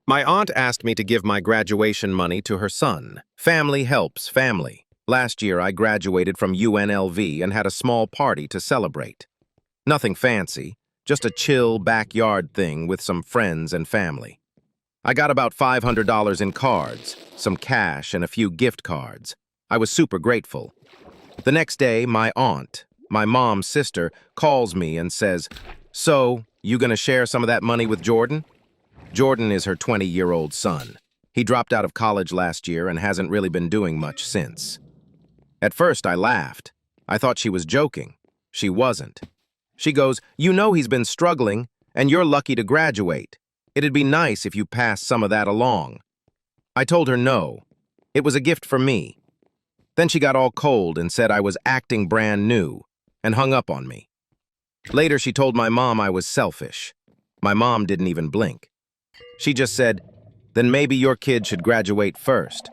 My aunt asked me to give my graduation money to her son. Family helps family. Last year, I graduated from UNLV and had a small party to celebrate. Nothing fancy, just a chill backyard thing with some friends and family. I got about $500 in cards, some cash, and a few gift cards. I was super grateful. The next day, my aunt, my mom's sister, calls me and says, "So, you gonna share some of that money with Jordan?" Jordan is her 20-year-old son. He dropped out of college last year and hasn't really been doing much since. At first, I laughed. I thought she was joking. She wasn't. She goes, "You know he's been struggling, and you're lucky to graduate. It'd be nice if you passed some of that along." I told her no. It was a gift for me. Then she got all cold and said I was acting brand new, and hung up on me. Later, she told my mom I was selfish. My mom didn't even blink. She just said, "Then maybe your kid should graduate first."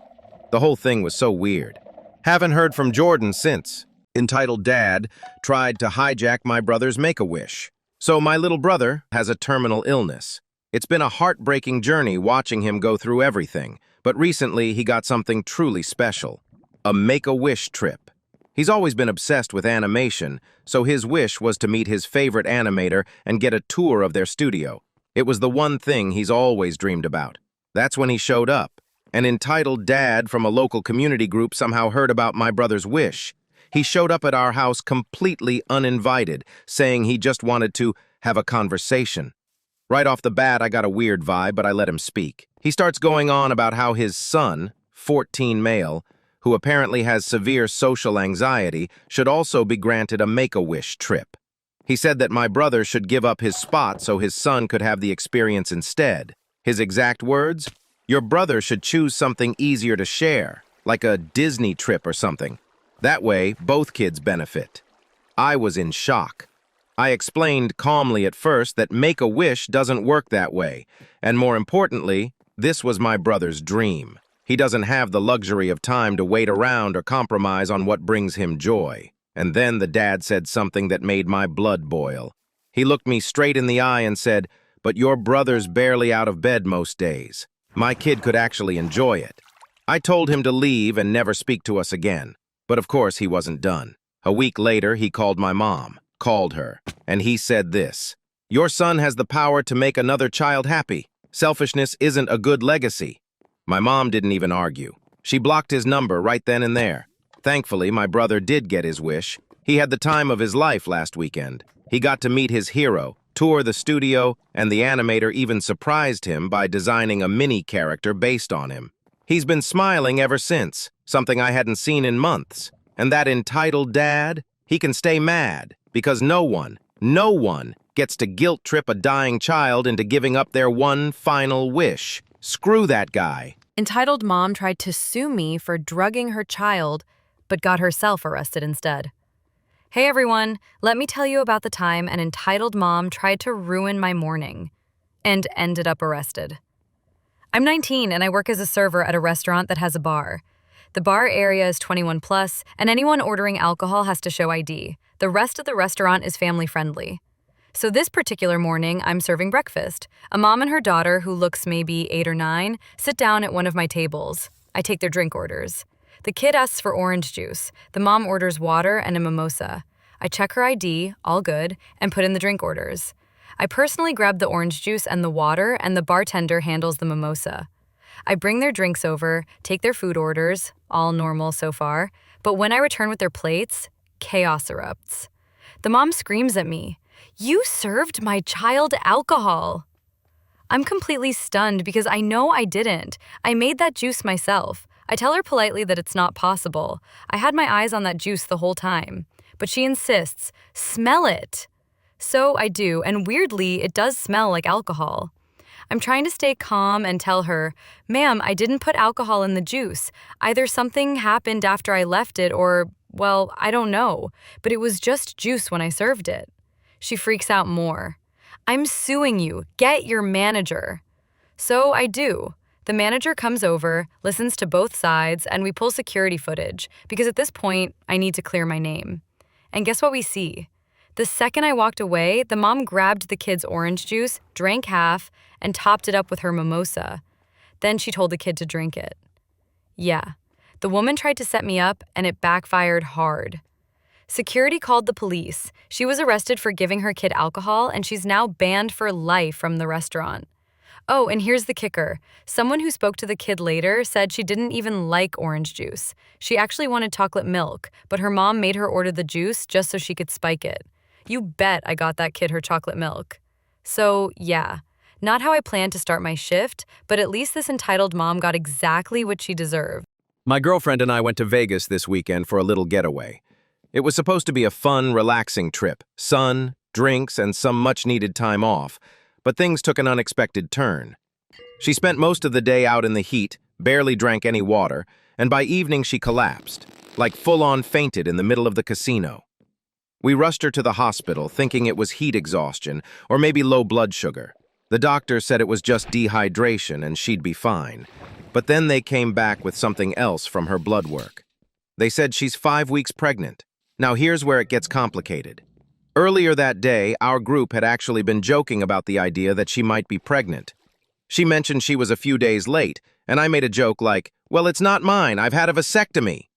The whole thing was so weird. Haven't heard from Jordan since. Entitled Dad tried to hijack my brother's Make-A-Wish. So my little brother has a terminal illness. It's been a heartbreaking journey watching him go through everything, but recently he got something truly special. A Make-A-Wish trip. He's always been obsessed with animation, so his wish was to meet his favorite animator and get a tour of their studio. It was the one thing he's always dreamed about. That's when he showed up. An entitled dad from a local community group somehow heard about my brother's wish. He showed up at our house completely uninvited, saying he just wanted to have a conversation. Right off the bat, I got a weird vibe, but I let him speak. He starts going on about how his son, 14 male, who apparently has severe social anxiety, should also be granted a Make-A-Wish trip. He said that my brother should give up his spot so his son could have the experience instead. His exact words? "Your brother should choose something easier to share, like a Disney trip or something. That way, both kids benefit." I was in shock. I explained calmly at first that Make-A-Wish doesn't work that way, and more importantly, this was my brother's dream. He doesn't have the luxury of time to wait around or compromise on what brings him joy. And then the dad said something that made my blood boil. He looked me straight in the eye and said, "But your brother's barely out of bed most days. My kid could actually enjoy it." I told him to leave and never speak to us again. But of course he wasn't done. A week later, he called my mom, called her, and he said this: "Your son has the power to make another child happy. Selfishness isn't a good legacy." My mom didn't even argue. She blocked his number right then and there. Thankfully, my brother did get his wish. He had the time of his life last weekend. He got to meet his hero, tour the studio, and the animator even surprised him by designing a mini character based on him. He's been smiling ever since, something I hadn't seen in months. And that entitled dad, he can stay mad, because no one gets to guilt trip a dying child into giving up their one final wish. Screw that guy. Entitled mom tried to sue me for drugging her child, but got herself arrested instead. Hey everyone, let me tell you about the time an entitled mom tried to ruin my morning and ended up arrested. I'm 19 and I work as a server at a restaurant that has a bar. The bar area is 21 plus, and anyone ordering alcohol has to show ID. The rest of the restaurant is family friendly. So this particular morning, I'm serving breakfast. A mom and her daughter, who looks maybe 8 or 9, sit down at one of my tables. I take their drink orders. The kid asks for orange juice. The mom orders water and a mimosa. I check her ID, all good, and put in the drink orders. I personally grab the orange juice and the water, and the bartender handles the mimosa. I bring their drinks over, take their food orders, all normal so far, but when I return with their plates, chaos erupts. The mom screams at me, "You served my child alcohol!" I'm completely stunned because I know I didn't. I made that juice myself. I tell her politely that it's not possible. I had my eyes on that juice the whole time. But she insists, "Smell it." So I do, and weirdly, it does smell like alcohol. I'm trying to stay calm and tell her, "Ma'am, I didn't put alcohol in the juice. Either something happened after I left it or, well, I don't know. But it was just juice when I served it." She freaks out more. "I'm suing you. Get your manager." So I do. The manager comes over, listens to both sides, and we pull security footage, because at this point, I need to clear my name. And guess what we see? The second I walked away, the mom grabbed the kid's orange juice, drank half, and topped it up with her mimosa. Then she told the kid to drink it. Yeah, the woman tried to set me up, and it backfired hard. Security called the police. She was arrested for giving her kid alcohol, and she's now banned for life from the restaurant. Oh, and here's the kicker. Someone who spoke to the kid later said she didn't even like orange juice. She actually wanted chocolate milk, but her mom made her order the juice just so she could spike it. You bet I got that kid her chocolate milk. So, yeah, not how I planned to start my shift, but at least this entitled mom got exactly what she deserved. My girlfriend and I went to Vegas this weekend for a little getaway. It was supposed to be a fun, relaxing trip, sun, drinks, and some much-needed time off, but things took an unexpected turn. She spent most of the day out in the heat, barely drank any water, and by evening she collapsed, like full-on fainted in the middle of the casino. We rushed her to the hospital, thinking it was heat exhaustion or maybe low blood sugar. The doctor said it was just dehydration and she'd be fine. But then they came back with something else from her blood work. They said she's 5 weeks pregnant. Now here's where it gets complicated. Earlier that day, our group had actually been joking about the idea that she might be pregnant. She mentioned she was a few days late, and I made a joke like, "Well, it's not mine, I've had a vasectomy."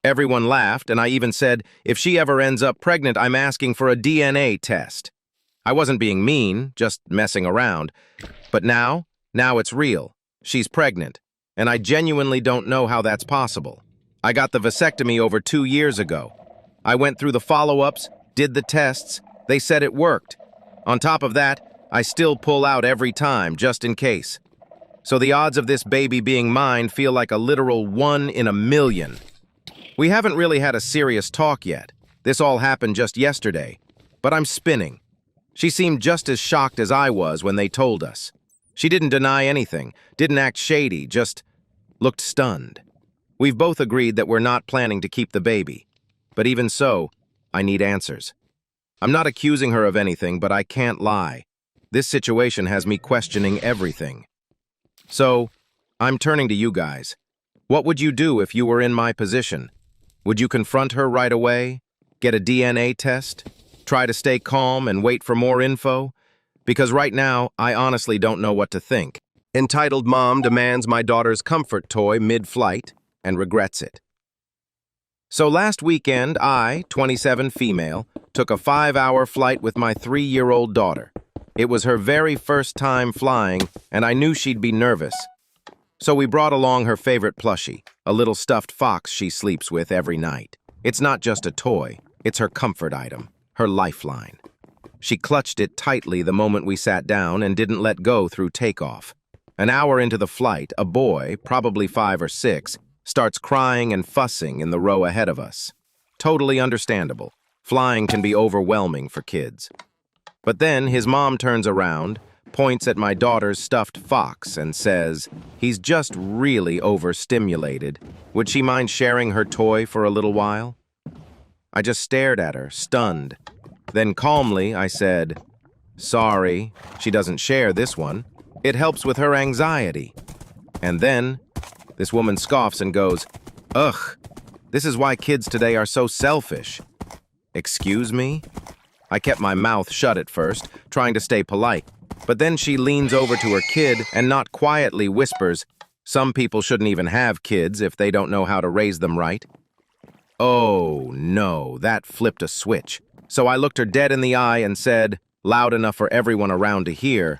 Everyone laughed, and I even said, if she ever ends up pregnant, I'm asking for a DNA test. I wasn't being mean, just messing around. But now it's real. She's pregnant, and I genuinely don't know how that's possible. I got the vasectomy over 2 years ago. I went through the follow-ups, did the tests, they said it worked. On top of that, I still pull out every time, just in case. So the odds of this baby being mine feel like a literal 1 in a million. We haven't really had a serious talk yet. This all happened just yesterday, but I'm spinning. She seemed just as shocked as I was when they told us. She didn't deny anything, didn't act shady, just looked stunned. We've both agreed that we're not planning to keep the baby. But even so, I need answers. I'm not accusing her of anything, but I can't lie. This situation has me questioning everything. So, I'm turning to you guys. What would you do if you were in my position? Would you confront her right away? Get a DNA test? Try to stay calm and wait for more info? Because right now, I honestly don't know what to think. Entitled mom demands my daughter's comfort toy mid-flight and regrets it. So last weekend, I, 27 female, took a 5-hour flight with my 3-year-old daughter. It was her very first time flying, and I knew she'd be nervous. So we brought along her favorite plushie, a little stuffed fox she sleeps with every night. It's not just a toy, it's her comfort item, her lifeline. She clutched it tightly the moment we sat down and didn't let go through takeoff. An hour into the flight, a boy, probably 5 or 6, starts crying and fussing in the row ahead of us. Totally understandable. Flying can be overwhelming for kids. But then his mom turns around, points at my daughter's stuffed fox and says, "He's just really overstimulated. Would she mind sharing her toy for a little while?" I just stared at her, stunned. Then calmly I said, "Sorry, she doesn't share this one. It helps with her anxiety." And then this woman scoffs and goes, "Ugh, this is why kids today are so selfish." Excuse me? I kept my mouth shut at first, trying to stay polite. But then she leans over to her kid and not quietly whispers, "Some people shouldn't even have kids if they don't know how to raise them right." Oh no, that flipped a switch. So I looked her dead in the eye and said, loud enough for everyone around to hear,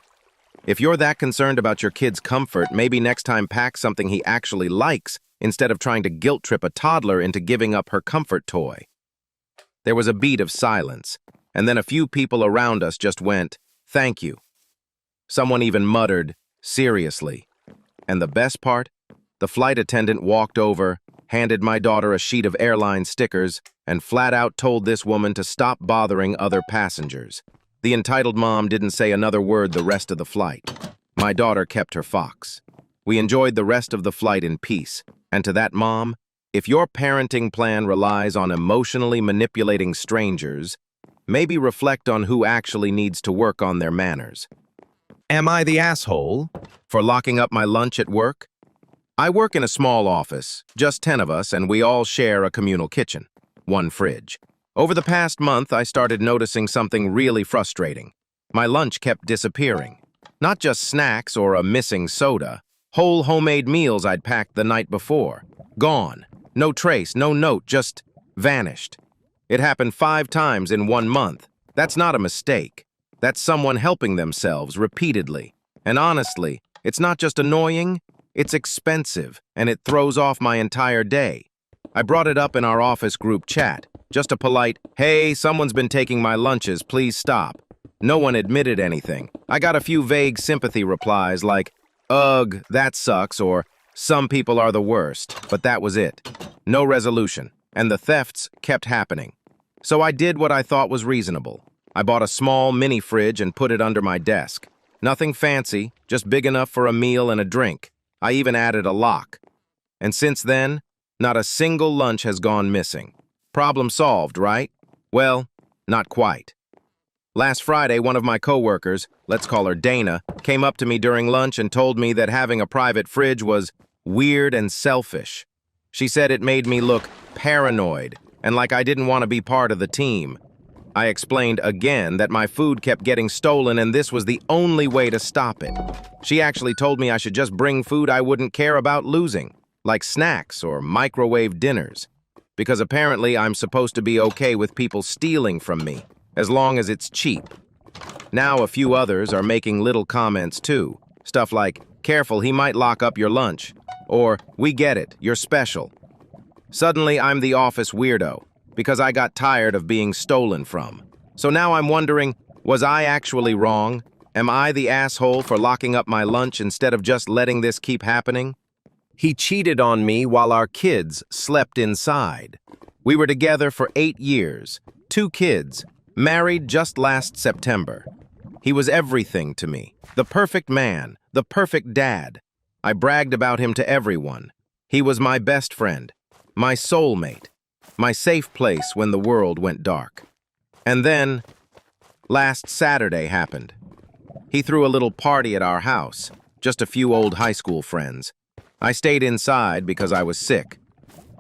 "If you're that concerned about your kid's comfort, maybe next time pack something he actually likes instead of trying to guilt-trip a toddler into giving up her comfort toy." There was a beat of silence, and then a few people around us just went, "Thank you." Someone even muttered, "Seriously." And the best part? The flight attendant walked over, handed my daughter a sheet of airline stickers, and flat out told this woman to stop bothering other passengers. The entitled mom didn't say another word the rest of the flight. My daughter kept her fox. We enjoyed the rest of the flight in peace. And to that mom, if your parenting plan relies on emotionally manipulating strangers, maybe reflect on who actually needs to work on their manners. Am I the asshole for locking up my lunch at work? I work in a small office, just 10 of us, and we all share a communal kitchen, one fridge. Over the past month, I started noticing something really frustrating. My lunch kept disappearing. Not just snacks or a missing soda. Whole homemade meals I'd packed the night before. Gone. No trace, no note, just vanished. It happened 5 times in 1 month. That's not a mistake. That's someone helping themselves repeatedly. And honestly, it's not just annoying, it's expensive, and it throws off my entire day. I brought it up in our office group chat. Just a polite, "Hey, someone's been taking my lunches, please stop." No one admitted anything. I got a few vague sympathy replies like, "Ugh, that sucks," or "Some people are the worst," but that was it. No resolution, and the thefts kept happening. So I did what I thought was reasonable. I bought a small mini fridge and put it under my desk. Nothing fancy, just big enough for a meal and a drink. I even added a lock. And since then, not a single lunch has gone missing. Problem solved, right? Well, not quite. Last Friday, one of my coworkers, let's call her Dana, came up to me during lunch and told me that having a private fridge was weird and selfish. She said it made me look paranoid and like I didn't want to be part of the team. I explained again that my food kept getting stolen and this was the only way to stop it. She actually told me I should just bring food I wouldn't care about losing, like snacks or microwave dinners, because apparently I'm supposed to be okay with people stealing from me, as long as it's cheap. Now a few others are making little comments too, stuff like, "Careful, he might lock up your lunch," or "We get it, you're special." Suddenly I'm the office weirdo, because I got tired of being stolen from. So now I'm wondering, was I actually wrong? Am I the asshole for locking up my lunch instead of just letting this keep happening? He cheated on me while our kids slept inside. We were together for 8 years, 2 kids, married just last September. He was everything to me, the perfect man, the perfect dad. I bragged about him to everyone. He was my best friend, my soulmate, my safe place when the world went dark. And then, last Saturday happened. He threw a little party at our house, just a few old high school friends. I stayed inside because I was sick.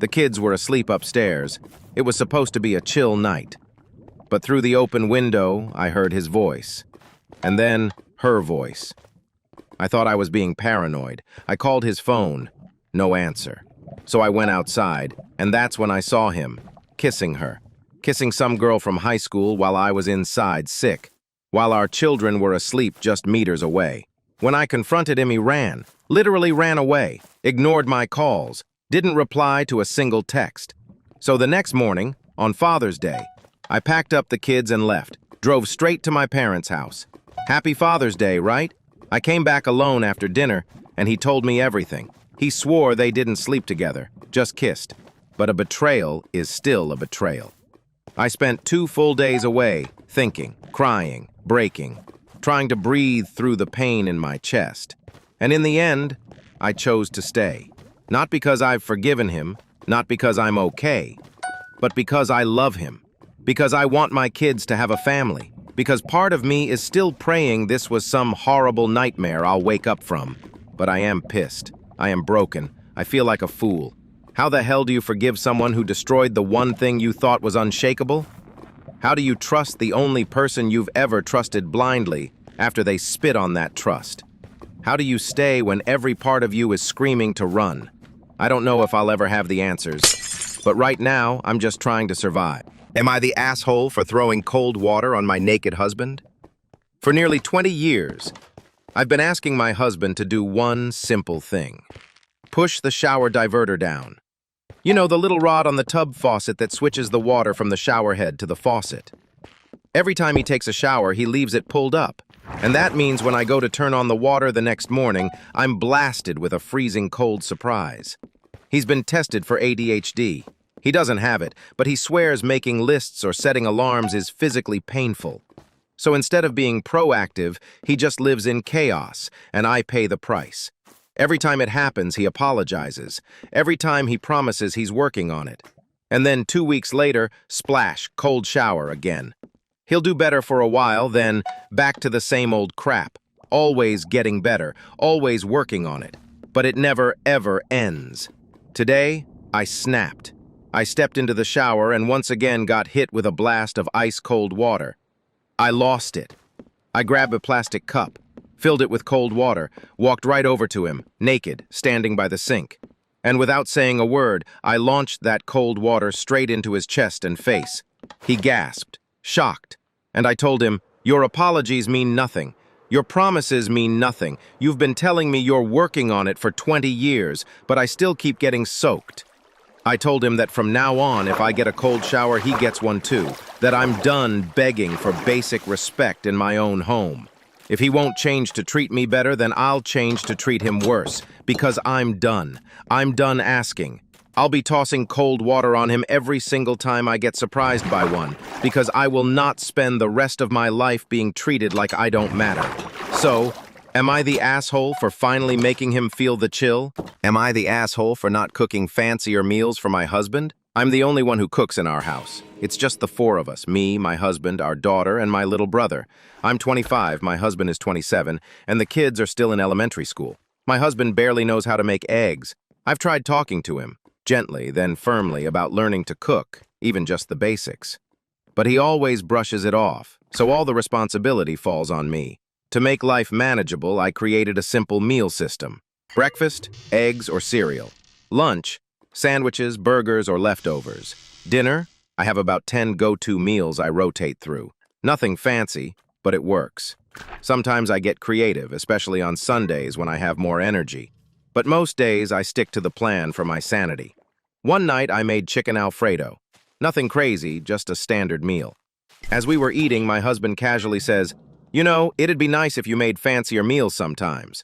The kids were asleep upstairs. It was supposed to be a chill night. But through the open window, I heard his voice. And then, her voice. I thought I was being paranoid. I called his phone. No answer. So I went outside, and that's when I saw him, kissing her. Kissing some girl from high school while I was inside sick, while our children were asleep just meters away. When I confronted him, he ran, literally ran away, ignored my calls, didn't reply to a single text. So the next morning, on Father's Day, I packed up the kids and left, drove straight to my parents' house. Happy Father's Day, right? I came back alone after dinner, and he told me everything. He swore they didn't sleep together, just kissed. But a betrayal is still a betrayal. I spent 2 full days away, thinking, crying, breaking, trying to breathe through the pain in my chest. And in the end, I chose to stay. Not because I've forgiven him, not because I'm okay, but because I love him. Because I want my kids to have a family. Because part of me is still praying this was some horrible nightmare I'll wake up from. But I am pissed. I am broken. I feel like a fool. How the hell do you forgive someone who destroyed the one thing you thought was unshakable? How do you trust the only person you've ever trusted blindly after they spit on that trust? How do you stay when every part of you is screaming to run? I don't know if I'll ever have the answers, but right now, I'm just trying to survive. Am I the asshole for throwing cold water on my naked husband? For nearly 20 years, I've been asking my husband to do one simple thing. Push the shower diverter down. You know, the little rod on the tub faucet that switches the water from the shower head to the faucet. Every time he takes a shower, he leaves it pulled up. And that means when I go to turn on the water the next morning, I'm blasted with a freezing cold surprise. He's been tested for ADHD. He doesn't have it, but he swears making lists or setting alarms is physically painful. So instead of being proactive, he just lives in chaos, and I pay the price. Every time it happens, he apologizes. Every time he promises he's working on it. And then 2 weeks later, splash, cold shower again. He'll do better for a while, then back to the same old crap. Always getting better, always working on it. But it never, ever ends. Today, I snapped. I stepped into the shower and once again got hit with a blast of ice-cold water. I lost it. I grabbed a plastic cup, filled it with cold water, walked right over to him, naked, standing by the sink. And without saying a word, I launched that cold water straight into his chest and face. He gasped, shocked, and I told him, "Your apologies mean nothing. Your promises mean nothing. You've been telling me you're working on it for 20 years, but I still keep getting soaked." I told him that from now on, if I get a cold shower, he gets one too, that I'm done begging for basic respect in my own home. If he won't change to treat me better, then I'll change to treat him worse, because I'm done. I'm done asking. I'll be tossing cold water on him every single time I get surprised by one, because I will not spend the rest of my life being treated like I don't matter. So, am I the asshole for finally making him feel the chill? Am I the asshole for not cooking fancier meals for my husband? I'm the only one who cooks in our house. It's just the four of us, me, my husband, our daughter, and my little brother. I'm 25, my husband is 27, and the kids are still in elementary school. My husband barely knows how to make eggs. I've tried talking to him, gently, then firmly, about learning to cook, even just the basics. But he always brushes it off, so all the responsibility falls on me. To make life manageable, I created a simple meal system. Breakfast, eggs or cereal. Lunch, sandwiches, burgers, or leftovers. Dinner, I have about 10 go-to meals I rotate through. Nothing fancy, but it works. Sometimes I get creative, especially on Sundays when I have more energy. But most days I stick to the plan for my sanity. One night I made chicken Alfredo. Nothing crazy, just a standard meal. As we were eating, my husband casually says, "You know, it'd be nice if you made fancier meals sometimes."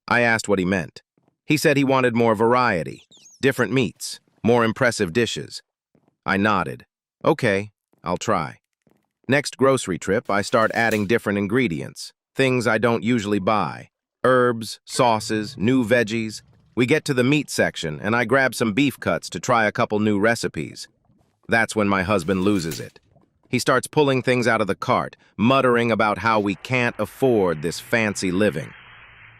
I asked what he meant. He said he wanted more variety, different meats, more impressive dishes. I nodded. Okay, I'll try. Next grocery trip, I start adding different ingredients, things I don't usually buy. Herbs, sauces, new veggies. We get to the meat section, and I grab some beef cuts to try a couple new recipes. That's when my husband loses it. He starts pulling things out of the cart, muttering about how we can't afford this fancy living.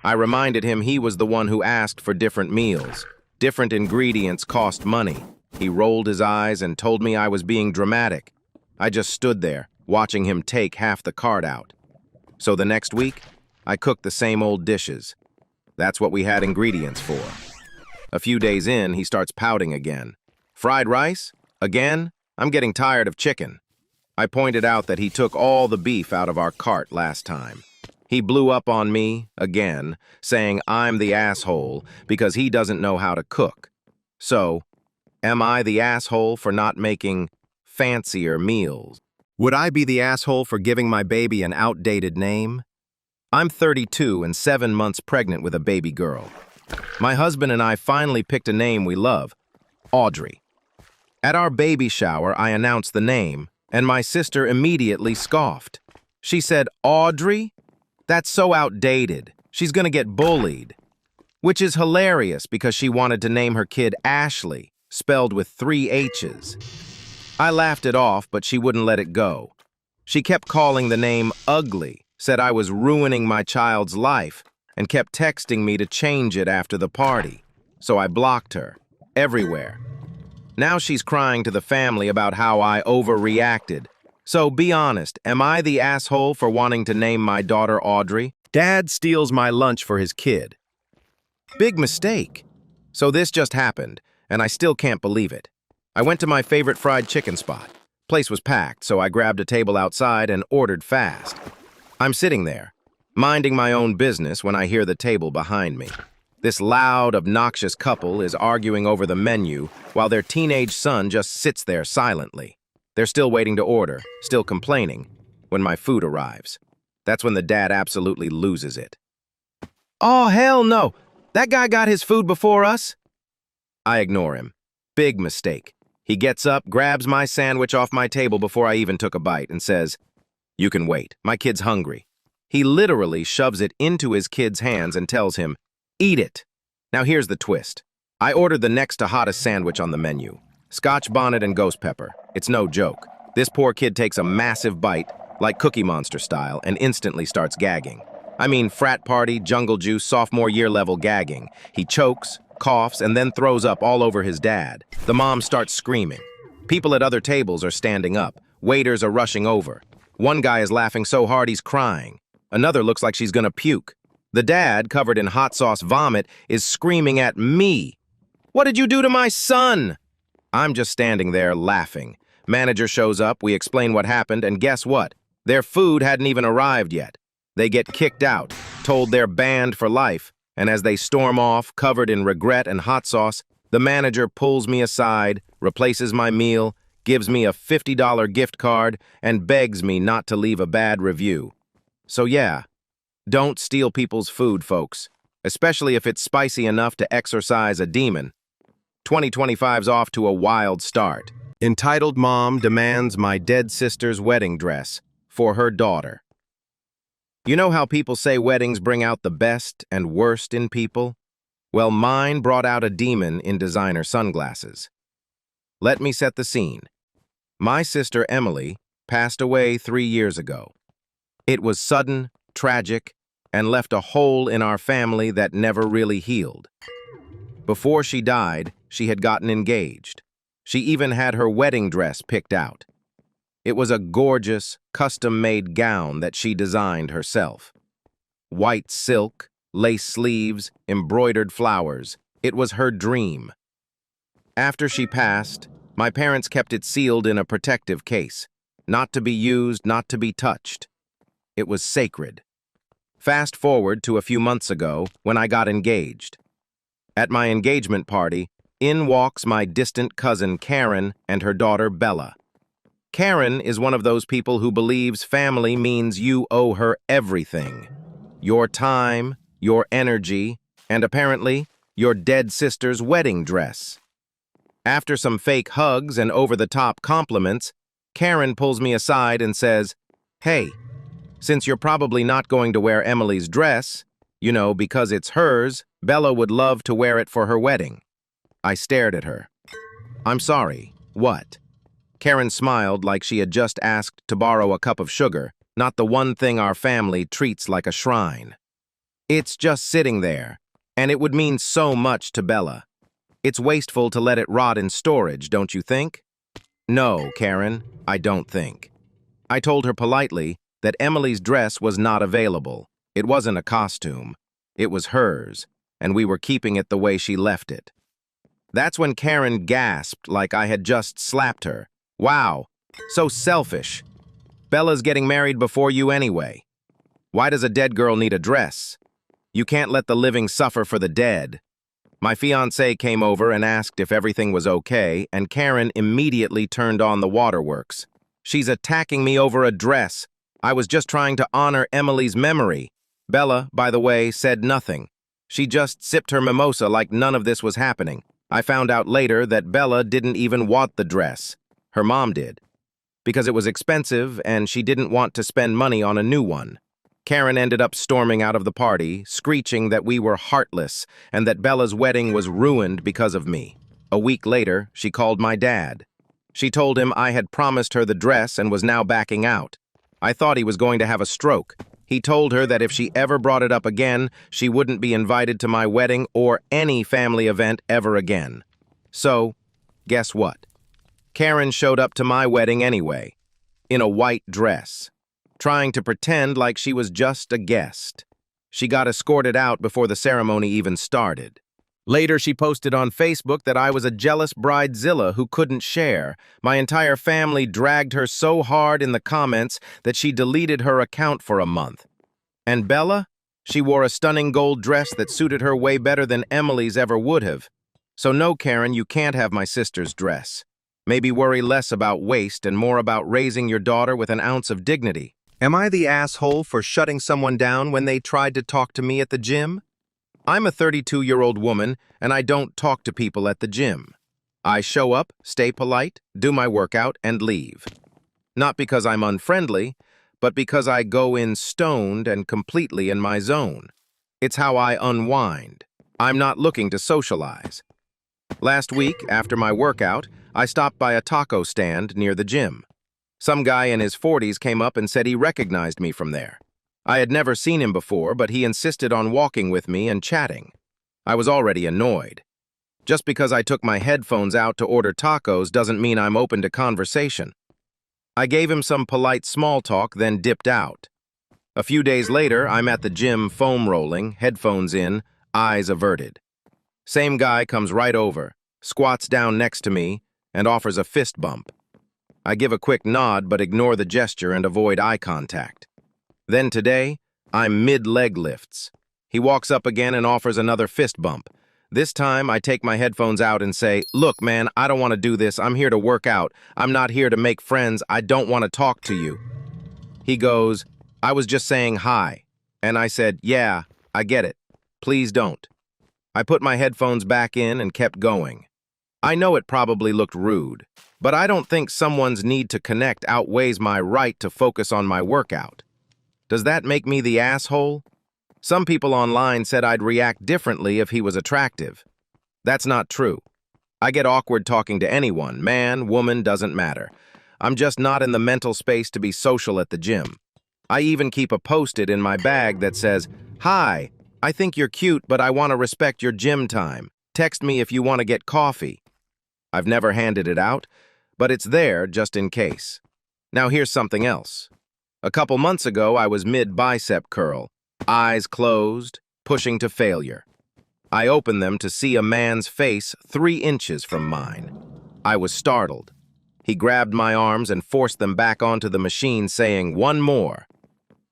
I reminded him he was the one who asked for different meals. Different ingredients cost money. He rolled his eyes and told me I was being dramatic. I just stood there, watching him take half the cart out. So the next week, I cooked the same old dishes. That's what we had ingredients for. A few days in, he starts pouting again. Fried rice? Again? I'm getting tired of chicken. I pointed out that he took all the beef out of our cart last time. He blew up on me, again, saying I'm the asshole because he doesn't know how to cook. So, am I the asshole for not making fancier meals? Would I be the asshole for giving my baby an outdated name? I'm 32 and 7 months pregnant with a baby girl. My husband and I finally picked a name we love, Audrey. At our baby shower, I announced the name, and my sister immediately scoffed. She said, "Audrey? That's so outdated. She's gonna get bullied." Which is hilarious because she wanted to name her kid Ashley, spelled with 3 H's. I laughed it off, but she wouldn't let it go. She kept calling the name ugly, said I was ruining my child's life, and kept texting me to change it after the party. So I blocked her, everywhere. Now she's crying to the family about how I overreacted. So be honest, am I the asshole for wanting to name my daughter Audrey? Dad steals my lunch for his kid. Big mistake. So this just happened, and I still can't believe it. I went to my favorite fried chicken spot. Place was packed, so I grabbed a table outside and ordered fast. I'm sitting there, minding my own business when I hear the table behind me. This loud, obnoxious couple is arguing over the menu while their teenage son just sits there silently. They're still waiting to order, still complaining, when my food arrives. That's when the dad absolutely loses it. "Oh, hell no! That guy got his food before us!" I ignore him. Big mistake. He gets up, grabs my sandwich off my table before I even took a bite, and says, "You can wait. My kid's hungry." He literally shoves it into his kid's hands and tells him, "Eat it." Now here's the twist. I ordered the next to hottest sandwich on the menu. Scotch bonnet and ghost pepper. It's no joke. This poor kid takes a massive bite, like Cookie Monster style, and instantly starts gagging. I mean frat party, jungle juice, sophomore year level gagging. He chokes, coughs, and then throws up all over his dad. The mom starts screaming. People at other tables are standing up. Waiters are rushing over. One guy is laughing so hard he's crying. Another looks like she's gonna puke. The dad, covered in hot sauce vomit, is screaming at me. "What did you do to my son?" I'm just standing there laughing. Manager shows up, we explain what happened, and guess what? Their food hadn't even arrived yet. They get kicked out, told they're banned for life, and as they storm off, covered in regret and hot sauce, the manager pulls me aside, replaces my meal, gives me a $50 gift card, and begs me not to leave a bad review. So yeah, don't steal people's food, folks, especially if it's spicy enough to exorcise a demon. 2025's off to a wild start. Entitled mom demands my dead sister's wedding dress for her daughter. You know how people say weddings bring out the best and worst in people? Well, mine brought out a demon in designer sunglasses. Let me set the scene. My sister Emily passed away 3 years ago. It was sudden, tragic, and left a hole in our family that never really healed. Before she died, she had gotten engaged. She even had her wedding dress picked out. It was a gorgeous, custom-made gown that she designed herself. White silk, lace sleeves, embroidered flowers. It was her dream. After she passed, my parents kept it sealed in a protective case, not to be used, not to be touched. It was sacred. Fast forward to a few months ago when I got engaged. At my engagement party, in walks my distant cousin Karen and her daughter Bella. Karen is one of those people who believes family means you owe her everything. Your time, your energy, and apparently, your dead sister's wedding dress. After some fake hugs and over-the-top compliments, Karen pulls me aside and says, "Hey, since you're probably not going to wear Emily's dress, you know, because it's hers, Bella would love to wear it for her wedding." I stared at her. "I'm sorry, what?" Karen smiled like she had just asked to borrow a cup of sugar, not the one thing our family treats like a shrine. "It's just sitting there, and it would mean so much to Bella. It's wasteful to let it rot in storage, don't you think?" "No, Karen, I don't think." I told her politely that Emily's dress was not available. It wasn't a costume. It was hers, and we were keeping it the way she left it. That's when Karen gasped like I had just slapped her. "Wow, so selfish. Bella's getting married before you anyway. Why does a dead girl need a dress? You can't let the living suffer for the dead." My fiancé came over and asked if everything was okay, and Karen immediately turned on the waterworks. "She's attacking me over a dress. I was just trying to honor Emily's memory." Bella, by the way, said nothing. She just sipped her mimosa like none of this was happening. I found out later that Bella didn't even want the dress. Her mom did. Because it was expensive and she didn't want to spend money on a new one. Karen ended up storming out of the party, screeching that we were heartless and that Bella's wedding was ruined because of me. A week later, she called my dad. She told him I had promised her the dress and was now backing out. I thought he was going to have a stroke. He told her that if she ever brought it up again, she wouldn't be invited to my wedding or any family event ever again. So, guess what? Karen showed up to my wedding anyway, in a white dress, trying to pretend like she was just a guest. She got escorted out before the ceremony even started. Later, she posted on Facebook that I was a jealous bridezilla who couldn't share. My entire family dragged her so hard in the comments that she deleted her account for a month. And Bella? She wore a stunning gold dress that suited her way better than Emily's ever would have. So no, Karen, you can't have my sister's dress. Maybe worry less about waste and more about raising your daughter with an ounce of dignity. Am I the asshole for shutting someone down when they tried to talk to me at the gym? I'm a 32-year-old woman, and I don't talk to people at the gym. I show up, stay polite, do my workout, and leave. Not because I'm unfriendly, but because I go in stoned and completely in my zone. It's how I unwind. I'm not looking to socialize. Last week, after my workout, I stopped by a taco stand near the gym. Some guy in his 40s came up and said he recognized me from there. I had never seen him before, but he insisted on walking with me and chatting. I was already annoyed. Just because I took my headphones out to order tacos doesn't mean I'm open to conversation. I gave him some polite small talk, then dipped out. A few days later, I'm at the gym foam rolling, headphones in, eyes averted. Same guy comes right over, squats down next to me, and offers a fist bump. I give a quick nod but ignore the gesture and avoid eye contact. Then today, I'm mid-leg lifts. He walks up again and offers another fist bump. This time, I take my headphones out and say, "Look, man, I don't want to do this. I'm here to work out. I'm not here to make friends. I don't want to talk to you." He goes, "I was just saying hi." And I said, "Yeah, I get it. Please don't." I put my headphones back in and kept going. I know it probably looked rude, but I don't think someone's need to connect outweighs my right to focus on my workout. Does that make me the asshole? Some people online said I'd react differently if he was attractive. That's not true. I get awkward talking to anyone, man, woman, doesn't matter. I'm just not in the mental space to be social at the gym. I even keep a post-it in my bag that says, "Hi, I think you're cute, but I want to respect your gym time. Text me if you want to get coffee." I've never handed it out, but it's there just in case. Now here's something else. A couple months ago, I was mid-bicep curl, eyes closed, pushing to failure. I opened them to see a man's face 3 inches from mine. I was startled. He grabbed my arms and forced them back onto the machine, saying, "One more."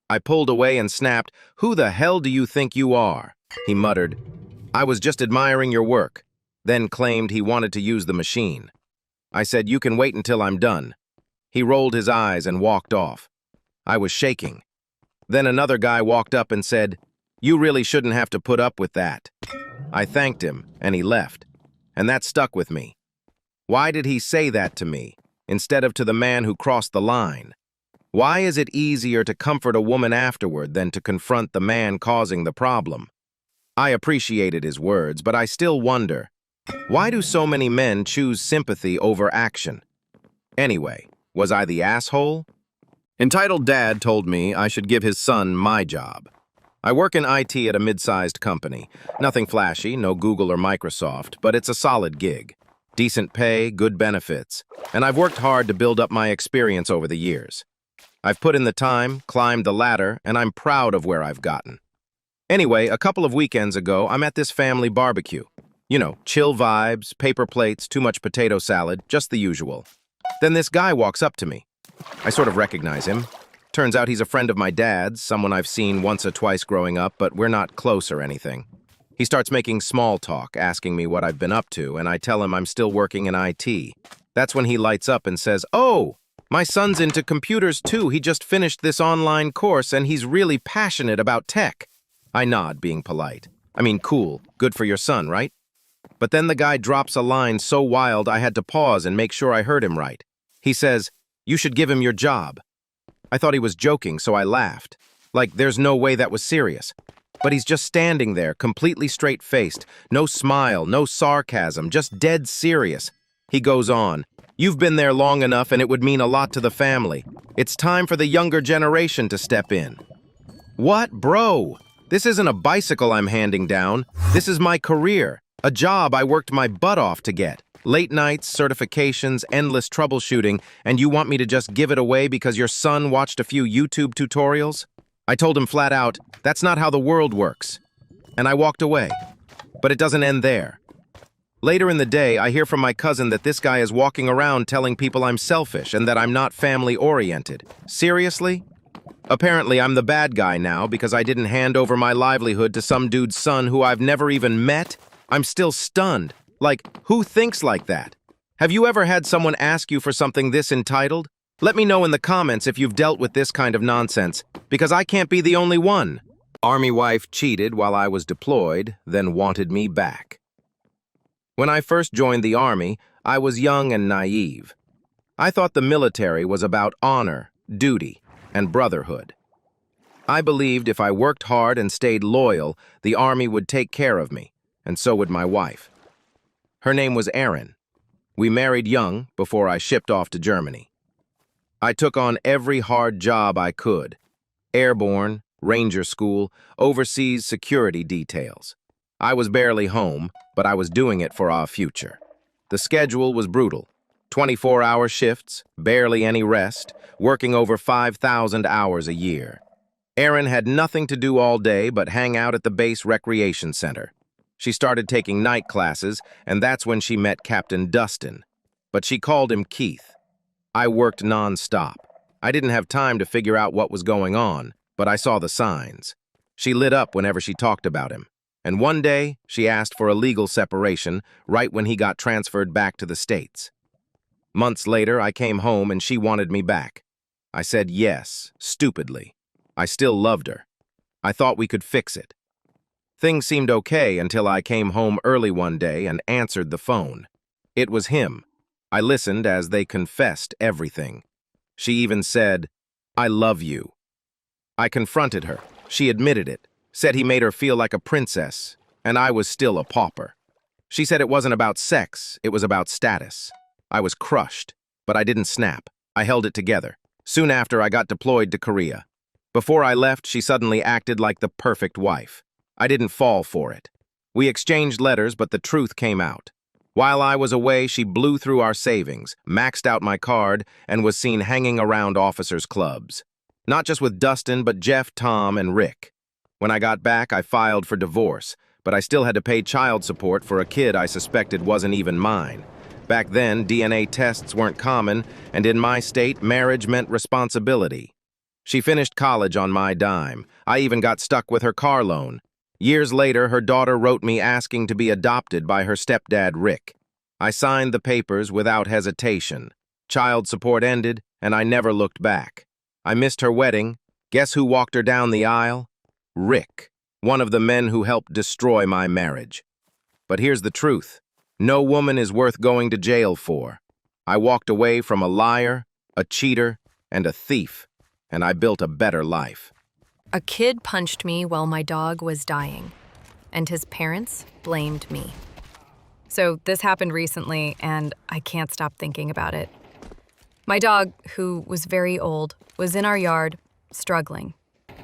I pulled away and snapped, "Who the hell do you think you are?" He muttered, "I was just admiring your work," then claimed he wanted to use the machine. I said, "You can wait until I'm done." He rolled his eyes and walked off. I was shaking. Then another guy walked up and said, "You really shouldn't have to put up with that." I thanked him, and he left. And that stuck with me. Why did he say that to me, instead of to the man who crossed the line? Why is it easier to comfort a woman afterward than to confront the man causing the problem? I appreciated his words, but I still wonder, why do so many men choose sympathy over action? Anyway, was I the asshole? Entitled Dad told me I should give his son my job. I work in IT at a mid-sized company. Nothing flashy, no Google or Microsoft, but it's a solid gig. Decent pay, good benefits, and I've worked hard to build up my experience over the years. I've put in the time, climbed the ladder, and I'm proud of where I've gotten. Anyway, a couple of weekends ago, I'm at this family barbecue. You know, chill vibes, paper plates, too much potato salad, just the usual. Then this guy walks up to me. I sort of recognize him. Turns out he's a friend of my dad's, someone I've seen once or twice growing up, but we're not close or anything. He starts making small talk, asking me what I've been up to, and I tell him I'm still working in IT. That's when he lights up and says, "Oh, my son's into computers too. He just finished this online course and he's really passionate about tech." I nod, being polite. I mean, cool, good for your son, right? But then the guy drops a line so wild I had to pause and make sure I heard him right. He says, "You should give him your job." I thought he was joking, so I laughed. Like, there's no way that was serious. But he's just standing there, completely straight-faced. No smile, no sarcasm, just dead serious. He goes on, "You've been there long enough and it would mean a lot to the family. It's time for the younger generation to step in." What, bro? This isn't a bicycle I'm handing down. This is my career, a job I worked my butt off to get. Late nights, certifications, endless troubleshooting, and you want me to just give it away because your son watched a few YouTube tutorials? I told him flat out, that's not how the world works. And I walked away. But it doesn't end there. Later in the day, I hear from my cousin that this guy is walking around telling people I'm selfish and that I'm not family-oriented. Seriously? Apparently, I'm the bad guy now because I didn't hand over my livelihood to some dude's son who I've never even met? I'm still stunned. Like, who thinks like that? Have you ever had someone ask you for something this entitled? Let me know in the comments if you've dealt with this kind of nonsense, because I can't be the only one. Army wife cheated while I was deployed, then wanted me back. When I first joined the Army, I was young and naive. I thought the military was about honor, duty, and brotherhood. I believed if I worked hard and stayed loyal, the Army would take care of me, and so would my wife. Her name was Erin. We married young before I shipped off to Germany. I took on every hard job I could. Airborne, Ranger School, overseas security details. I was barely home, but I was doing it for our future. The schedule was brutal. 24-hour shifts, barely any rest, working over 5,000 hours a year. Erin had nothing to do all day but hang out at the base recreation center. She started taking night classes, and that's when she met Captain Dustin. But she called him Keith. I worked non-stop. I didn't have time to figure out what was going on, but I saw the signs. She lit up whenever she talked about him. And one day, she asked for a legal separation right when he got transferred back to the States. Months later, I came home and she wanted me back. I said yes, stupidly. I still loved her. I thought we could fix it. Things seemed okay until I came home early one day and answered the phone. It was him. I listened as they confessed everything. She even said, "I love you." I confronted her. She admitted it, said he made her feel like a princess, and I was still a pauper. She said it wasn't about sex, it was about status. I was crushed, but I didn't snap. I held it together. Soon after, I got deployed to Korea. Before I left, she suddenly acted like the perfect wife. I didn't fall for it. We exchanged letters, but the truth came out. While I was away, she blew through our savings, maxed out my card, and was seen hanging around officers' clubs. Not just with Dustin, but Jeff, Tom, and Rick. When I got back, I filed for divorce, but I still had to pay child support for a kid I suspected wasn't even mine. Back then, DNA tests weren't common, and in my state, marriage meant responsibility. She finished college on my dime. I even got stuck with her car loan. Years later, her daughter wrote me asking to be adopted by her stepdad, Rick. I signed the papers without hesitation. Child support ended, and I never looked back. I missed her wedding. Guess who walked her down the aisle? Rick, one of the men who helped destroy my marriage. But here's the truth. No woman is worth going to jail for. I walked away from a liar, a cheater, and a thief, and I built a better life. A kid punched me while my dog was dying, and his parents blamed me. So this happened recently, and I can't stop thinking about it. My dog, who was very old, was in our yard, struggling.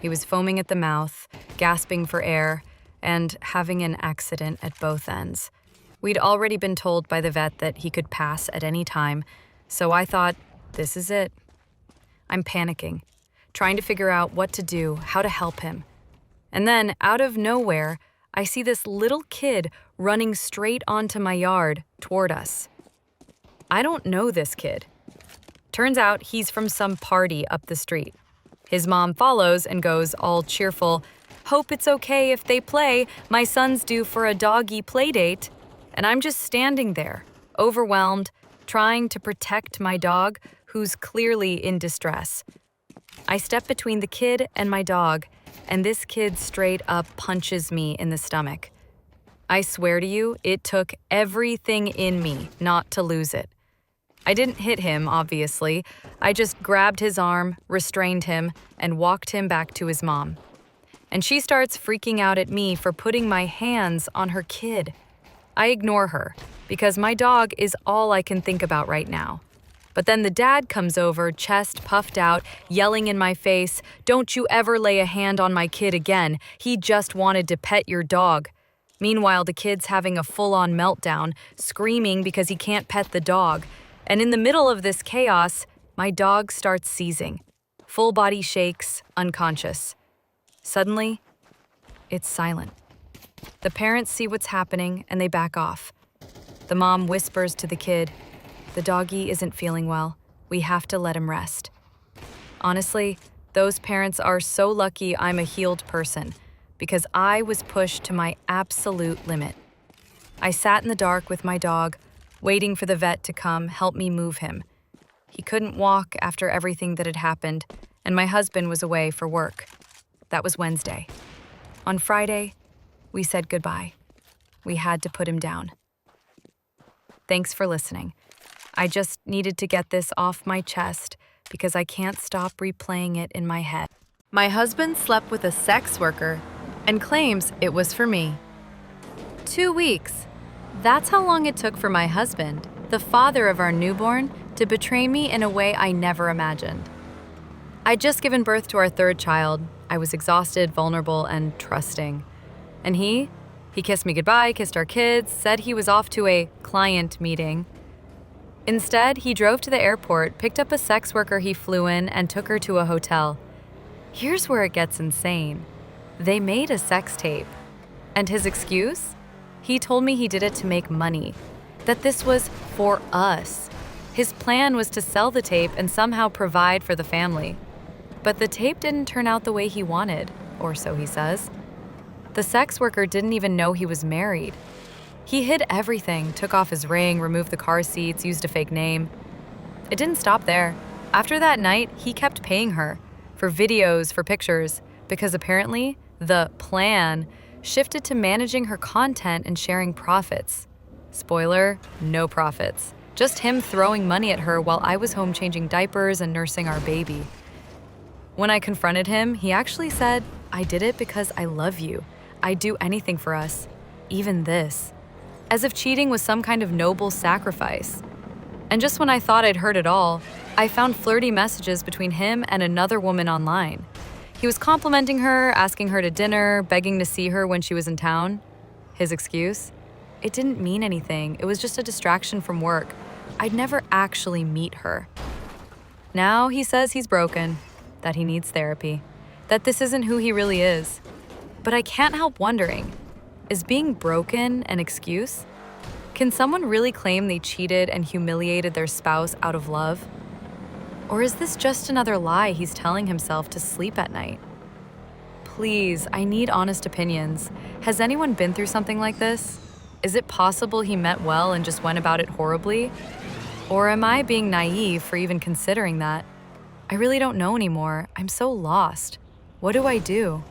He was foaming at the mouth, gasping for air, and having an accident at both ends. We'd already been told by the vet that he could pass at any time, so I thought, this is it. I'm panicking, trying to figure out what to do, how to help him. And then, out of nowhere, I see this little kid running straight onto my yard toward us. I don't know this kid. Turns out he's from some party up the street. His mom follows and goes all cheerful, "Hope it's okay if they play. My son's due for a doggy play date." And I'm just standing there, overwhelmed, trying to protect my dog, who's clearly in distress. I step between the kid and my dog, and this kid straight up punches me in the stomach. I swear to you, it took everything in me not to lose it. I didn't hit him, obviously. I just grabbed his arm, restrained him, and walked him back to his mom. And she starts freaking out at me for putting my hands on her kid. I ignore her, because my dog is all I can think about right now. But then the dad comes over, chest puffed out, yelling in my face, "Don't you ever lay a hand on my kid again. He just wanted to pet your dog." Meanwhile, the kid's having a full-on meltdown, screaming because he can't pet the dog. And in the middle of this chaos, my dog starts seizing. Full body shakes, unconscious. Suddenly, it's silent. The parents see what's happening and they back off. The mom whispers to the kid, "The doggy isn't feeling well. We have to let him rest." Honestly, those parents are so lucky I'm a healed person, because I was pushed to my absolute limit. I sat in the dark with my dog, waiting for the vet to come help me move him. He couldn't walk after everything that had happened, and my husband was away for work. That was Wednesday. On Friday, we said goodbye. We had to put him down. Thanks for listening. I just needed to get this off my chest because I can't stop replaying it in my head. My husband slept with a sex worker and claims it was for me. 2 weeks. That's how long it took for my husband, the father of our newborn, to betray me in a way I never imagined. I'd just given birth to our third child. I was exhausted, vulnerable, and trusting. And he He kissed me goodbye, kissed our kids, said he was off to a client meeting. Instead, he drove to the airport, picked up a sex worker he flew in, and took her to a hotel. Here's where it gets insane. They made a sex tape. And his excuse? He told me he did it to make money, that this was for us. His plan was to sell the tape and somehow provide for the family. But the tape didn't turn out the way he wanted, or so he says. The sex worker didn't even know he was married. He hid everything, took off his ring, removed the car seats, used a fake name. It didn't stop there. After that night, he kept paying her for videos, for pictures, because apparently the plan shifted to managing her content and sharing profits. Spoiler, no profits. Just him throwing money at her while I was home changing diapers and nursing our baby. When I confronted him, he actually said, "I did it because I love you. I'd do anything for us, even this." As if cheating was some kind of noble sacrifice. And just when I thought I'd heard it all, I found flirty messages between him and another woman online. He was complimenting her, asking her to dinner, begging to see her when she was in town. His excuse? It didn't mean anything. It was just a distraction from work. I'd never actually meet her. Now he says he's broken, that he needs therapy, that this isn't who he really is. But I can't help wondering, is being broken an excuse? Can someone really claim they cheated and humiliated their spouse out of love? Or is this just another lie he's telling himself to sleep at night? Please, I need honest opinions. Has anyone been through something like this? Is it possible he meant well and just went about it horribly? Or am I being naive for even considering that? I really don't know anymore. I'm so lost. What do I do?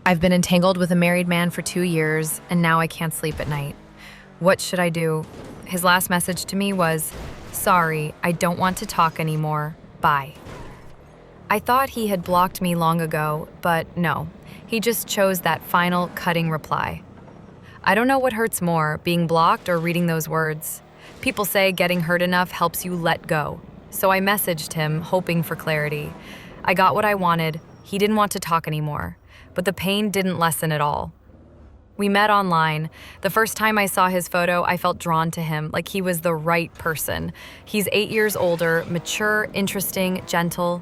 I've been entangled with a married man for 2 years, and now I can't sleep at night. What should I do? His last message to me was, "Sorry, I don't want to talk anymore. Bye." I thought he had blocked me long ago, but no. He just chose that final cutting reply. I don't know what hurts more, being blocked or reading those words. People say getting hurt enough helps you let go. So I messaged him, hoping for clarity. I got what I wanted. He didn't want to talk anymore. But the pain didn't lessen at all. We met online. The first time I saw his photo, I felt drawn to him, like he was the right person. He's 8 years older, mature, interesting, gentle.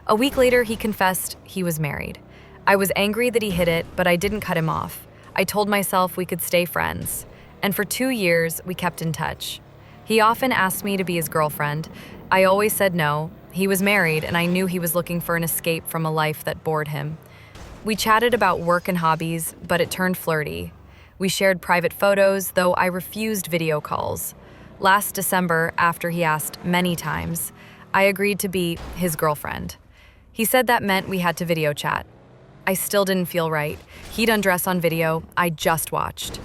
A week later, he confessed he was married. I was angry that he hid it, but I didn't cut him off. I told myself we could stay friends. And for 2 years, we kept in touch. He often asked me to be his girlfriend. I always said no. He was married, and I knew he was looking for an escape from a life that bored him. We chatted about work and hobbies, but it turned flirty. We shared private photos, though I refused video calls. Last December, after he asked many times, I agreed to be his girlfriend. He said that meant we had to video chat. I still didn't feel right. He'd undress on video, I just watched.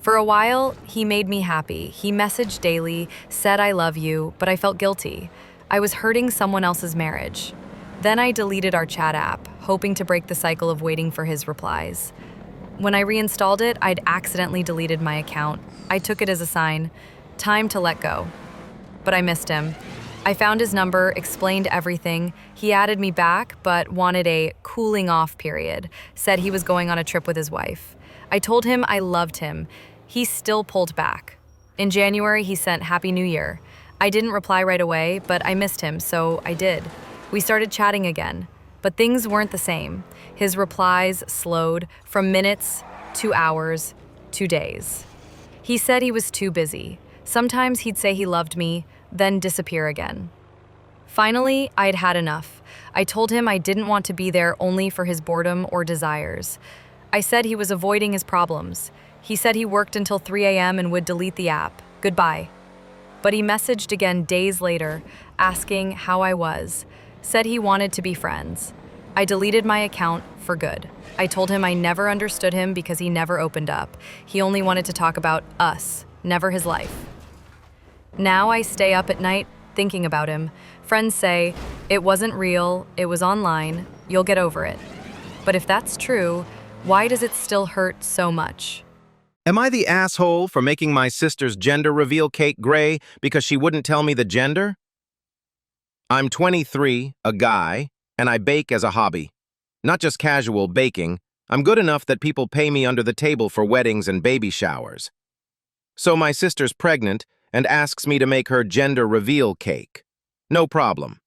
For a while, he made me happy. He messaged daily, said I love you, but I felt guilty. I was hurting someone else's marriage. Then I deleted our chat app, hoping to break the cycle of waiting for his replies. When I reinstalled it, I'd accidentally deleted my account. I took it as a sign, time to let go. But I missed him. I found his number, explained everything. He added me back, but wanted a cooling off period, said he was going on a trip with his wife. I told him I loved him. He still pulled back. In January, he sent Happy New Year. I didn't reply right away, but I missed him, so I did. We started chatting again, but things weren't the same. His replies slowed from minutes to hours to days. He said he was too busy. Sometimes he'd say he loved me, then disappear again. Finally, I'd had enough. I told him I didn't want to be there only for his boredom or desires. I said he was avoiding his problems. He said he worked until 3 a.m. and would delete the app. Goodbye. But he messaged again days later, asking how I was. Said he wanted to be friends. I deleted my account for good. I told him I never understood him because he never opened up. He only wanted to talk about us, never his life. Now I stay up at night thinking about him. Friends say, it wasn't real, it was online, you'll get over it. But if that's true, why does it still hurt so much? Am I the asshole for making my sister's gender reveal cake gray because she wouldn't tell me the gender? I'm 23, a guy, and I bake as a hobby. Not just casual baking, I'm good enough that people pay me under the table for weddings and baby showers. So my sister's pregnant and asks me to make her gender reveal cake. No problem.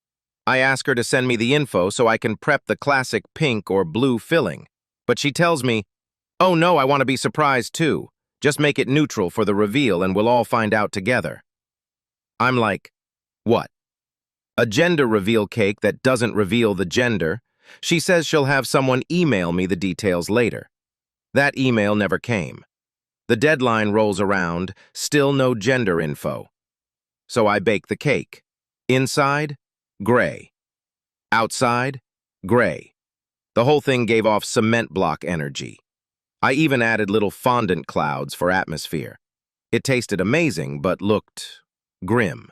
I ask her to send me the info so I can prep the classic pink or blue filling. But she tells me, "Oh no, I want to be surprised too. Just make it neutral for the reveal and we'll all find out together." I'm like, what? A gender reveal cake that doesn't reveal the gender? She says she'll have someone email me the details later. That email never came. The deadline rolls around, still no gender info. So I bake the cake. Inside, gray. Outside, gray. The whole thing gave off cement block energy. I even added little fondant clouds for atmosphere. It tasted amazing, but looked grim.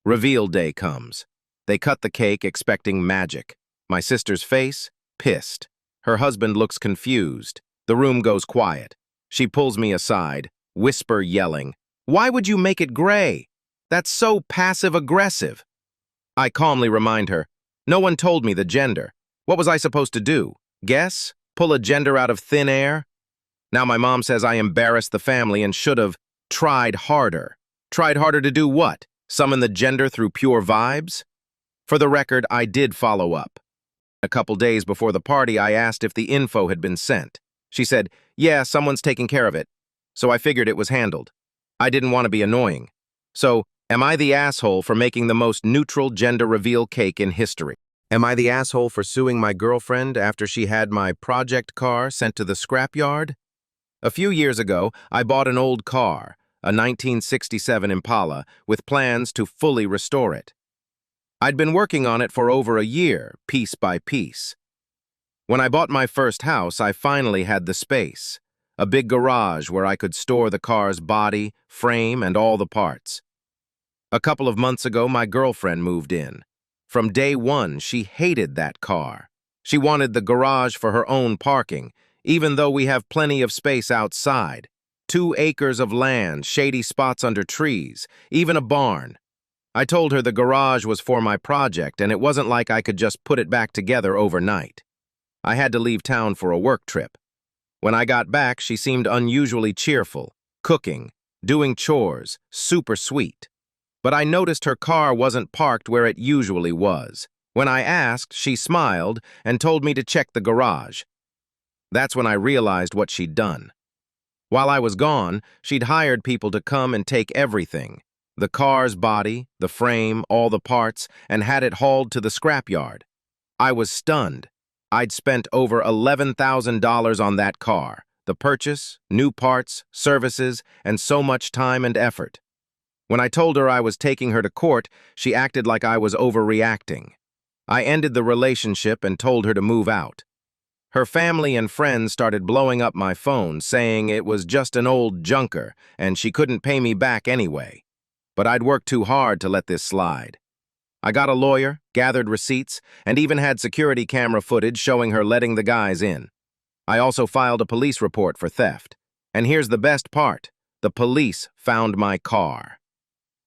Reveal day comes. They cut the cake expecting magic. My sister's face? Pissed. Her husband looks confused. The room goes quiet. She pulls me aside, whisper yelling, "Why would you make it gray? That's so passive-aggressive." I calmly remind her, "No one told me the gender. What was I supposed to do? Guess? Pull a gender out of thin air?" Now my mom says I embarrassed the family and should have tried harder. Tried harder to do what? Summon the gender through pure vibes? For the record, I did follow up. A couple days before the party, I asked if the info had been sent. She said, "Yeah, someone's taking care of it." So I figured it was handled. I didn't want to be annoying. So, am I the asshole for making the most neutral gender reveal cake in history? Am I the asshole for suing my girlfriend after she had my project car sent to the scrapyard? A few years ago, I bought an old car, a 1967 Impala, with plans to fully restore it. I'd been working on it for over a year, piece by piece. When I bought my first house, I finally had the space, a big garage where I could store the car's body, frame, and all the parts. A couple of months ago, my girlfriend moved in. From day one, she hated that car. She wanted the garage for her own parking, even though we have plenty of space outside. 2 acres of land, shady spots under trees, even a barn. I told her the garage was for my project and it wasn't like I could just put it back together overnight. I had to leave town for a work trip. When I got back, she seemed unusually cheerful, cooking, doing chores, super sweet. But I noticed her car wasn't parked where it usually was. When I asked, she smiled and told me to check the garage. That's when I realized what she'd done. While I was gone, she'd hired people to come and take everything, the car's body, the frame, all the parts, and had it hauled to the scrapyard. I was stunned. I'd spent over $11,000 on that car, the purchase, new parts, services, and so much time and effort. When I told her I was taking her to court, she acted like I was overreacting. I ended the relationship and told her to move out. Her family and friends started blowing up my phone, saying it was just an old junker and she couldn't pay me back anyway. But I'd worked too hard to let this slide. I got a lawyer, gathered receipts, and even had security camera footage showing her letting the guys in. I also filed a police report for theft. And here's the best part. The police found my car.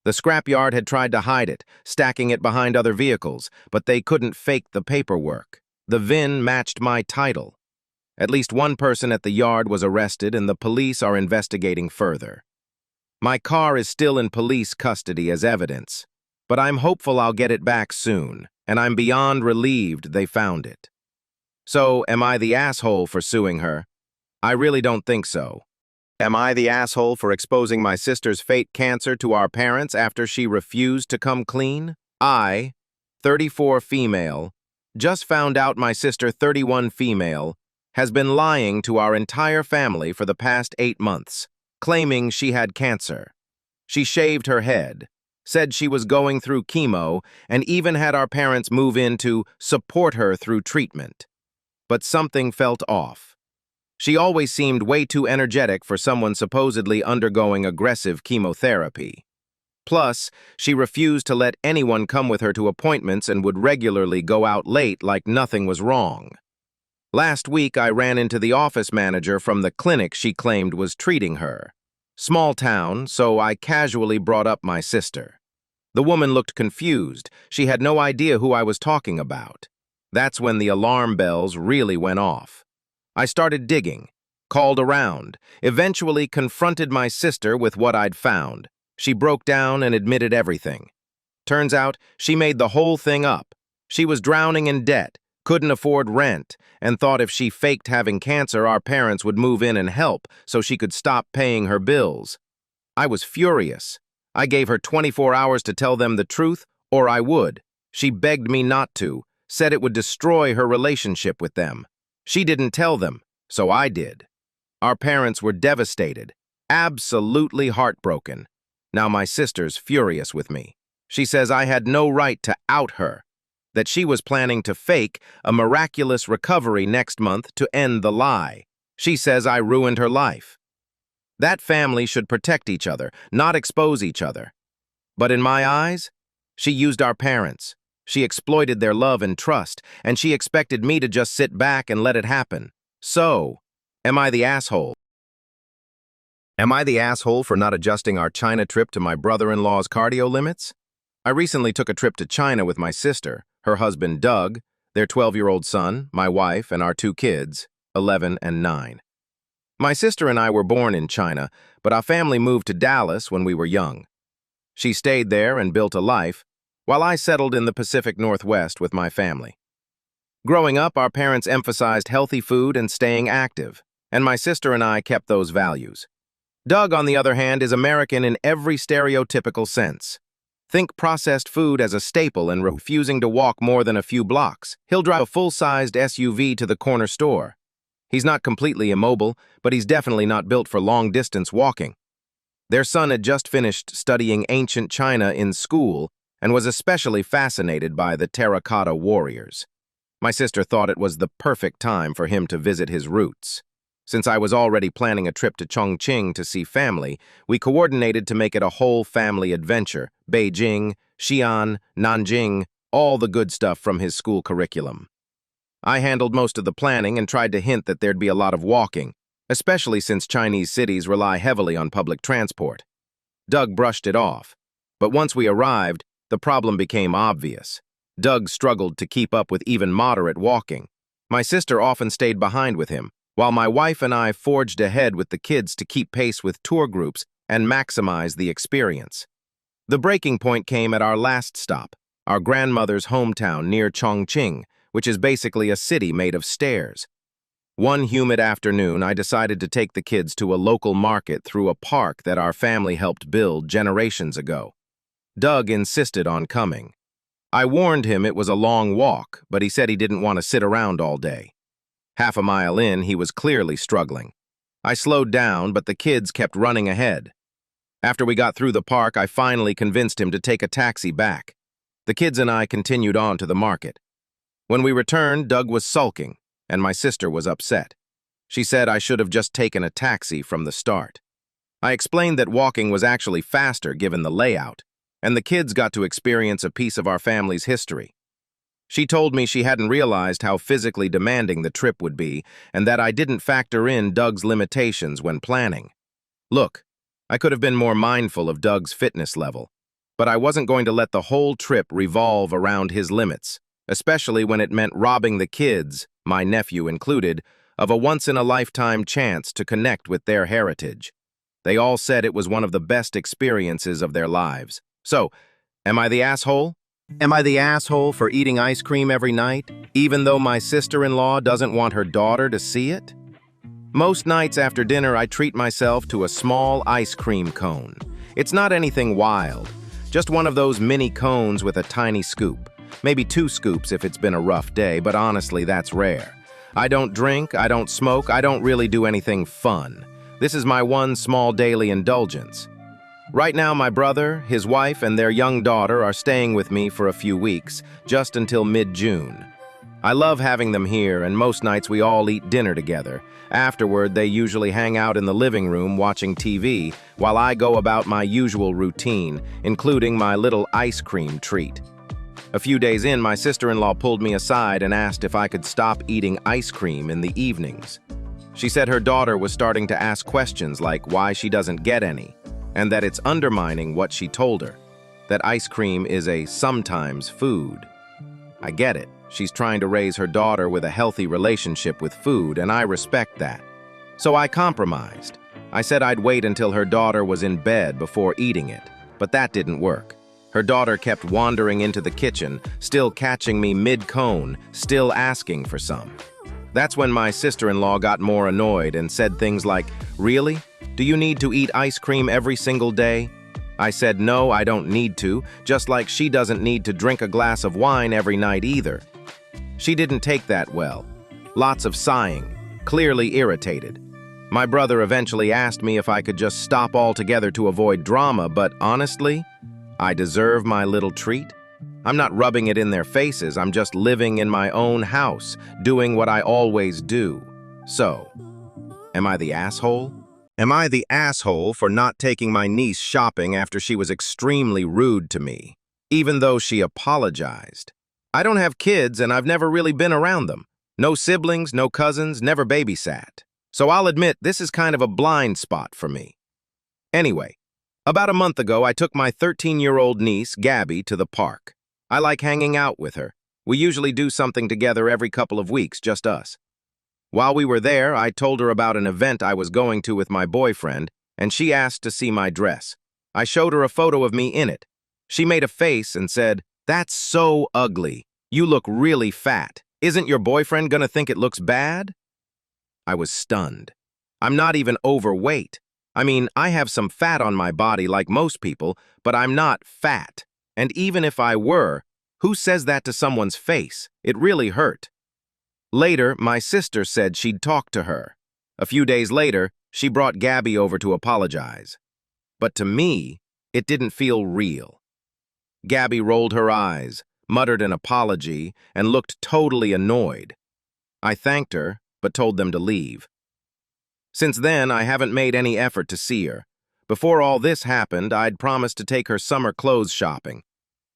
The scrapyard had tried to hide it, stacking it behind other vehicles, but they couldn't fake the paperwork. The VIN matched my title. At least one person at the yard was arrested and the police are investigating further. My car is still in police custody as evidence, but I'm hopeful I'll get it back soon, and I'm beyond relieved they found it. So, am I the asshole for suing her? I really don't think so. Am I the asshole for exposing my sister's fake cancer to our parents after she refused to come clean? I, 34 female, just found out my sister, 31 female, has been lying to our entire family for the past 8 months, claiming she had cancer. She shaved her head, said she was going through chemo, and even had our parents move in to support her through treatment. But something felt off. She always seemed way too energetic for someone supposedly undergoing aggressive chemotherapy. Plus, she refused to let anyone come with her to appointments and would regularly go out late like nothing was wrong. Last week, I ran into the office manager from the clinic she claimed was treating her. Small town, so I casually brought up my sister. The woman looked confused. She had no idea who I was talking about. That's when the alarm bells really went off. I started digging, called around, eventually confronted my sister with what I'd found. She broke down and admitted everything. Turns out, she made the whole thing up. She was drowning in debt, couldn't afford rent, and thought if she faked having cancer, our parents would move in and help so she could stop paying her bills. I was furious. I gave her 24 hours to tell them the truth, or I would. She begged me not to, said it would destroy her relationship with them. She didn't tell them, so I did. Our parents were devastated, absolutely heartbroken. Now my sister's furious with me. She says I had no right to out her, that she was planning to fake a miraculous recovery next month to end the lie. She says I ruined her life. That family should protect each other, not expose each other. But in my eyes, she used our parents. She exploited their love and trust, and she expected me to just sit back and let it happen. So, am I the asshole? Am I the asshole for not adjusting our China trip to my brother-in-law's cardio limits? I recently took a trip to China with my sister, her husband Doug, their 12-year-old son, my wife, and our 2 kids, 11 and 9. My sister and I were born in China, but our family moved to Dallas when we were young. She stayed there and built a life, while I settled in the Pacific Northwest with my family. Growing up, our parents emphasized healthy food and staying active, and my sister and I kept those values. Doug, on the other hand, is American in every stereotypical sense. Think processed food as a staple and refusing to walk more than a few blocks. He'll drive a full-sized SUV to the corner store. He's not completely immobile, but he's definitely not built for long-distance walking. Their son had just finished studying ancient China in school and was especially fascinated by the terracotta warriors. My sister thought it was the perfect time for him to visit his roots. Since I was already planning a trip to Chongqing to see family, we coordinated to make it a whole family adventure. Beijing, Xi'an, Nanjing, all the good stuff from his school curriculum. I handled most of the planning and tried to hint that there'd be a lot of walking, especially since Chinese cities rely heavily on public transport. Doug brushed it off, but once we arrived, the problem became obvious. Doug struggled to keep up with even moderate walking. My sister often stayed behind with him, while my wife and I forged ahead with the kids to keep pace with tour groups and maximize the experience. The breaking point came at our last stop, our grandmother's hometown near Chongqing, which is basically a city made of stairs. One humid afternoon, I decided to take the kids to a local market through a park that our family helped build generations ago. Doug insisted on coming. I warned him it was a long walk, but he said he didn't want to sit around all day. Half a mile in, he was clearly struggling. I slowed down, but the kids kept running ahead. After we got through the park, I finally convinced him to take a taxi back. The kids and I continued on to the market. When we returned, Doug was sulking, and my sister was upset. She said I should have just taken a taxi from the start. I explained that walking was actually faster given the layout, and the kids got to experience a piece of our family's history. She told me she hadn't realized how physically demanding the trip would be and that I didn't factor in Doug's limitations when planning. Look, I could have been more mindful of Doug's fitness level, but I wasn't going to let the whole trip revolve around his limits, especially when it meant robbing the kids, my nephew included, of a once-in-a-lifetime chance to connect with their heritage. They all said it was one of the best experiences of their lives. So, am I the asshole? Am I the asshole for eating ice cream every night, even though my sister-in-law doesn't want her daughter to see it? Most nights after dinner, I treat myself to a small ice cream cone. It's not anything wild, just one of those mini cones with a tiny scoop. Maybe 2 scoops if it's been a rough day, but honestly, that's rare. I don't drink, I don't smoke, I don't really do anything fun. This is my one small daily indulgence. Right now, my brother, his wife, and their young daughter are staying with me for a few weeks, just until mid-June. I love having them here, and most nights we all eat dinner together. Afterward, they usually hang out in the living room watching TV, while I go about my usual routine, including my little ice cream treat. A few days in, my sister-in-law pulled me aside and asked if I could stop eating ice cream in the evenings. She said her daughter was starting to ask questions like why she doesn't get any, and that it's undermining what she told her, that ice cream is a sometimes food. I get it. She's trying to raise her daughter with a healthy relationship with food, and I respect that. So I compromised. I said I'd wait until her daughter was in bed before eating it, but that didn't work. Her daughter kept wandering into the kitchen, still catching me mid-cone, still asking for some. That's when my sister-in-law got more annoyed and said things like, "Really? Do you need to eat ice cream every single day?" I said, "No, I don't need to, just like she doesn't need to drink a glass of wine every night either." She didn't take that well. Lots of sighing, clearly irritated. My brother eventually asked me if I could just stop altogether to avoid drama, but honestly, I deserve my little treat. I'm not rubbing it in their faces, I'm just living in my own house, doing what I always do. So, am I the asshole? Am I the asshole for not taking my niece shopping after she was extremely rude to me, even though she apologized? I don't have kids and I've never really been around them. No siblings, no cousins, never babysat. So I'll admit this is kind of a blind spot for me. Anyway, about a month ago, I took my 13-year-old niece, Gabby, to the park. I like hanging out with her. We usually do something together every couple of weeks, just us. While we were there, I told her about an event I was going to with my boyfriend, and she asked to see my dress. I showed her a photo of me in it. She made a face and said, "That's so ugly. You look really fat. Isn't your boyfriend gonna think it looks bad?" I was stunned. I'm not even overweight. I mean, I have some fat on my body like most people, but I'm not fat. And even if I were, who says that to someone's face? It really hurt. Later, my sister said she'd talk to her. A few days later, she brought Gabby over to apologize. But to me, it didn't feel real. Gabby rolled her eyes, muttered an apology, and looked totally annoyed. I thanked her, but told them to leave. Since then, I haven't made any effort to see her. Before all this happened, I'd promised to take her summer clothes shopping.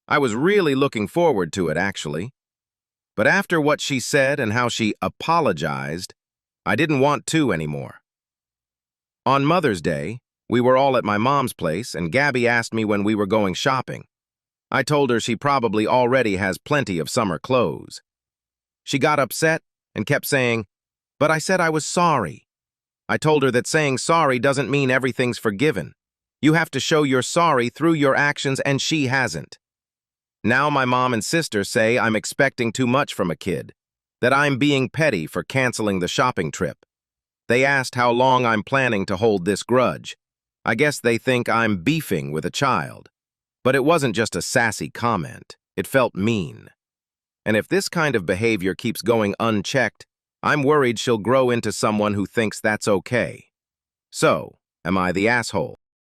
I was really looking forward to it, actually. But after what she said and how she apologized, I didn't want to anymore. On Mother's Day, we were all at my mom's place, and Gabby asked me when we were going shopping. I told her she probably already has plenty of summer clothes. She got upset and kept saying, "But I said I was sorry." I told her that saying sorry doesn't mean everything's forgiven. You have to show you're sorry through your actions, and she hasn't. Now my mom and sister say I'm expecting too much from a kid, that I'm being petty for canceling the shopping trip. They asked how long I'm planning to hold this grudge. I guess they think I'm beefing with a child. But it wasn't just a sassy comment. It felt mean. And if this kind of behavior keeps going unchecked, I'm worried she'll grow into someone who thinks that's okay. So, am I the asshole?